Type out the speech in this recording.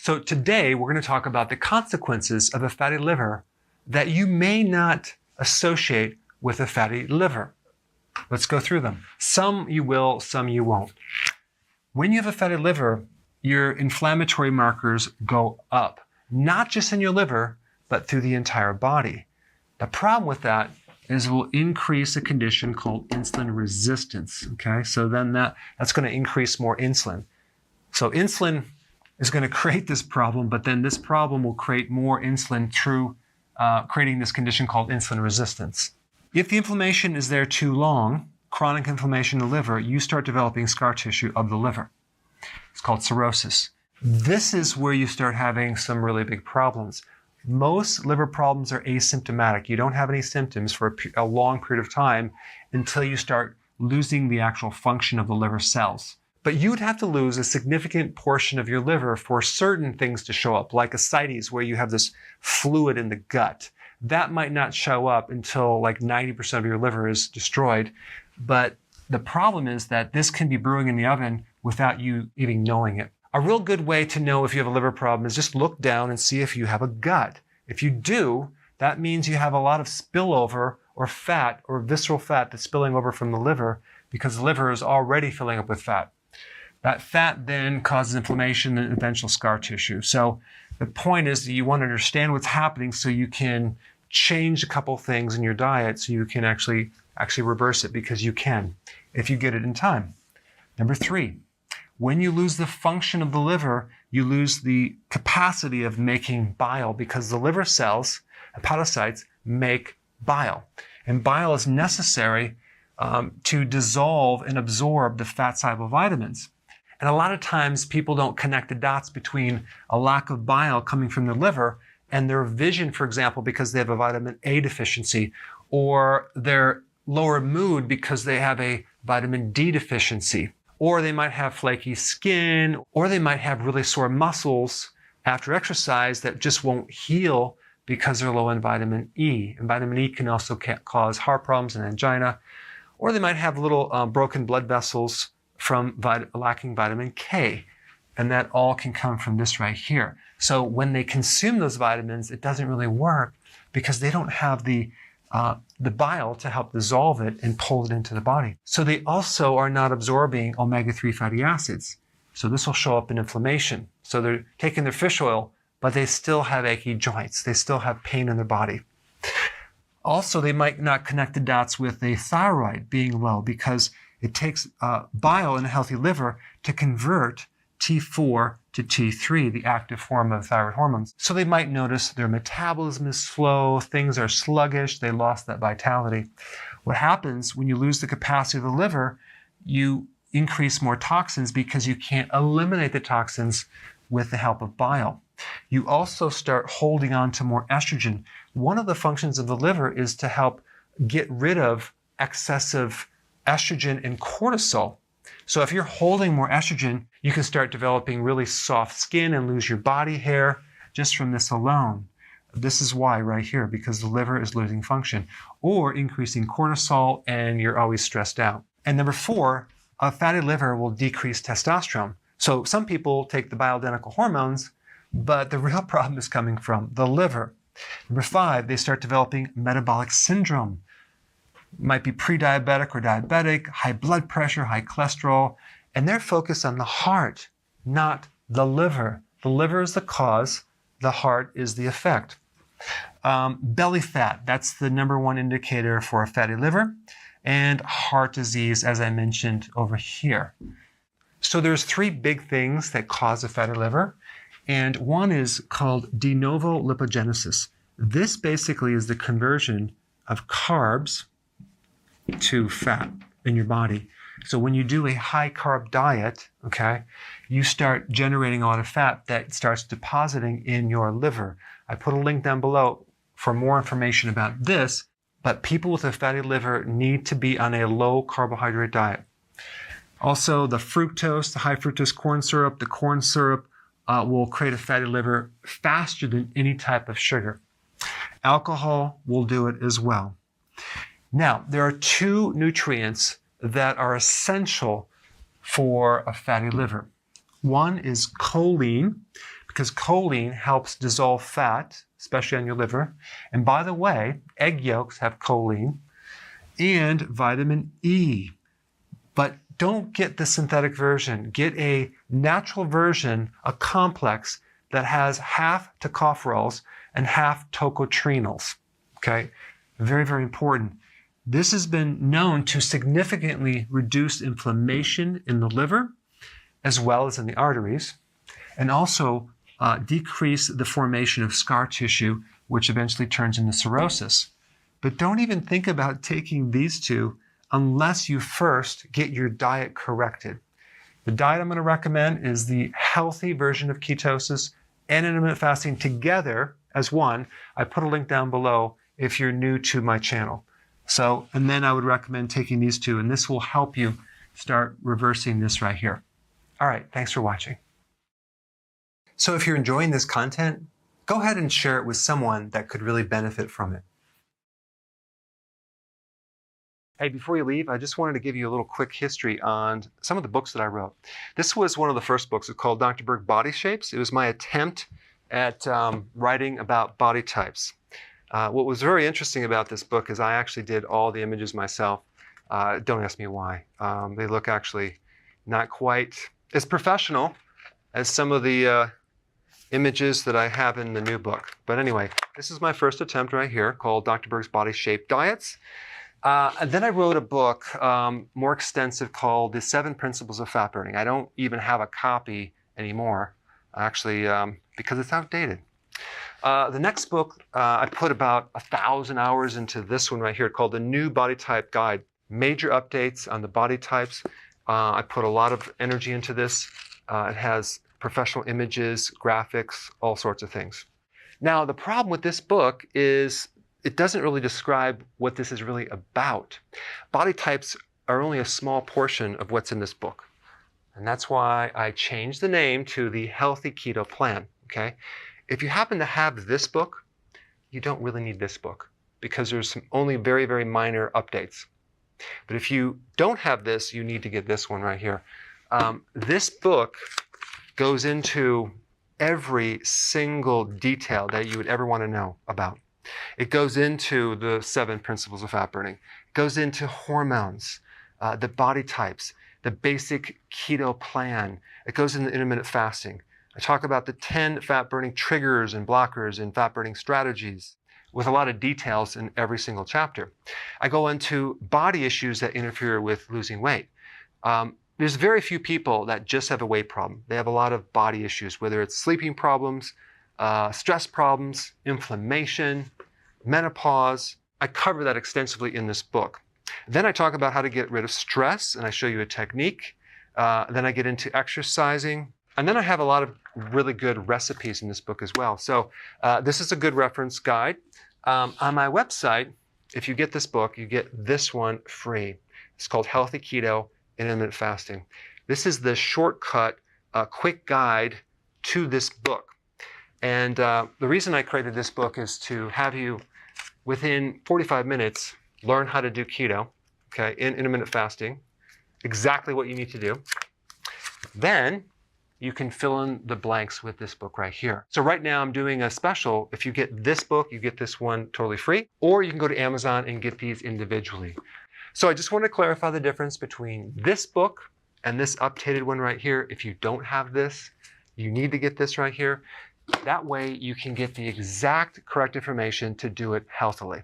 So today we're going to talk about the consequences of a fatty liver that you may not associate with a fatty liver. Let's go through them. Some you will, some you won't. When you have a fatty liver, your inflammatory markers go up, not just in your liver, but through the entire body. The problem with that is it will increase a condition called insulin resistance, okay? So then that's going to increase more insulin. So insulin is going to create this problem, but then this problem will create more insulin through creating this condition called insulin resistance. If the inflammation is there too long, chronic inflammation in the liver, you start developing scar tissue of the liver. It's called cirrhosis. This is where you start having some really big problems. Most liver problems are asymptomatic. You don't have any symptoms for a long period of time until you start losing the actual function of the liver cells. But you would have to lose a significant portion of your liver for certain things to show up, like ascites, where you have this fluid in the gut. That might not show up until like 90% of your liver is destroyed. But the problem is that this can be brewing in the oven without you even knowing it. A real good way to know if you have a liver problem is just look down and see if you have a gut. If you do, that means you have a lot of spillover or fat or visceral fat that's spilling over from the liver because the liver is already filling up with fat. That fat then causes inflammation and eventual scar tissue. So the point is that you want to understand what's happening so you can change a couple things in your diet so you can actually reverse it, because you can if you get it in time. Number 3. When you lose the function of the liver, you lose the capacity of making bile because the liver cells, hepatocytes, make bile. And bile is necessary to dissolve and absorb the fat-soluble vitamins. And a lot of times people don't connect the dots between a lack of bile coming from the liver and their vision, for example, because they have a vitamin A deficiency, or their lower mood because they have a vitamin D deficiency. Or they might have flaky skin, or they might have really sore muscles after exercise that just won't heal because they're low in vitamin E. And vitamin E can also cause heart problems and angina. Or they might have little broken blood vessels from lacking vitamin K. And that all can come from this right here. So when they consume those vitamins, it doesn't really work because they don't have the bile to help dissolve it and pull it into the body. So they also are not absorbing omega-3 fatty acids. So this will show up in inflammation. So they're taking their fish oil, but they still have achy joints. They still have pain in their body. Also, they might not connect the dots with a thyroid being low because it takes bile in a healthy liver to convert T4 to T3, the active form of thyroid hormones. So they might notice their metabolism is slow, things are sluggish, they lost that vitality. What happens when you lose the capacity of the liver, you increase more toxins because you can't eliminate the toxins with the help of bile. You also start holding on to more estrogen. One of the functions of the liver is to help get rid of excessive estrogen and cortisol. So if you're holding more estrogen, you can start developing really soft skin and lose your body hair just from this alone. This is why right here, because the liver is losing function, or increasing cortisol and you're always stressed out. And number 4, a fatty liver will decrease testosterone. So some people take the bioidentical hormones, but the real problem is coming from the liver. Number 5, they start developing metabolic syndrome. Might be pre-diabetic or diabetic, high blood pressure, high cholesterol, and they're focused on the heart, not the liver. The liver is the cause, the heart is the effect. Belly fat, that's the number 1 indicator for a fatty liver, and heart disease, as I mentioned over here. So there's 3 big things that cause a fatty liver, and one is called de novo lipogenesis. This basically is the conversion of carbs to fat in your body. So when you do a high carb diet, okay, you start generating a lot of fat that starts depositing in your liver. I put a link down below for more information about this, but people with a fatty liver need to be on a low carbohydrate diet. Also, the fructose, the high fructose corn syrup, the corn syrup will create a fatty liver faster than any type of sugar. Alcohol will do it as well. Now, there are 2 nutrients that are essential for a fatty liver. One is choline, because choline helps dissolve fat, especially on your liver. And by the way, egg yolks have choline and vitamin E. But don't get the synthetic version. Get a natural version, a complex that has half tocopherols and half tocotrienols. Okay? Very, very important. This has been known to significantly reduce inflammation in the liver, as well as in the arteries, and also decrease the formation of scar tissue, which eventually turns into cirrhosis. But don't even think about taking these two unless you first get your diet corrected. The diet I'm going to recommend is the healthy version of ketosis and intermittent fasting together as one. I put a link down below if you're new to my channel. And then I would recommend taking these two, and this will help you start reversing this right here. All right, thanks for watching. So if you're enjoying this content, go ahead and share it with someone that could really benefit from it. Hey, before you leave, I just wanted to give you a little quick history on some of the books that I wrote. This was one of the first books. It's called Dr. Berg Body Shapes. It was my attempt at writing about body types. What was very interesting about this book is I actually did all the images myself. Don't ask me why. They look actually not quite as professional as some of the images that I have in the new book. But anyway, this is my first attempt right here called Dr. Berg's Body Shape Diets. And then I wrote a book more extensive called The 7 Principles of Fat Burning. I don't even have a copy anymore, actually, because it's outdated. The next book, I put about 1,000 hours into this one right here called The New Body Type Guide. Major updates on the body types. I put a lot of energy into this. It has professional images, graphics, all sorts of things. Now, the problem with this book is it doesn't really describe what this is really about. Body types are only a small portion of what's in this book. And that's why I changed the name to the Healthy Keto Plan, okay? If you happen to have this book, you don't really need this book because there's only very, very minor updates. But if you don't have this, you need to get this one right here. This book goes into every single detail that you would ever want to know about. It goes into the 7 principles of fat burning. It goes into hormones, the body types, the basic keto plan. It goes into intermittent fasting. I talk about the 10 fat burning triggers and blockers and fat burning strategies with a lot of details in every single chapter. I go into body issues that interfere with losing weight. There's very few people that just have a weight problem. They have a lot of body issues, whether it's sleeping problems, stress problems, inflammation, menopause. I cover that extensively in this book. Then I talk about how to get rid of stress, and I show you a technique. Then I get into exercising. And then I have a lot of really good recipes in this book as well. So this is a good reference guide. On my website, if you get this book, you get this one free. It's called Healthy Keto and Intermittent Fasting. This is the shortcut, quick guide to this book. And the reason I created this book is to have you, within 45 minutes, learn how to do keto, okay, in intermittent fasting, exactly what you need to do. Then you can fill in the blanks with this book right here. So right now I'm doing a special. If you get this book, you get this one totally free, or you can go to Amazon and get these individually. So I just want to clarify the difference between this book and this updated one right here. If you don't have this, you need to get this right here. That way you can get the exact correct information to do it healthily.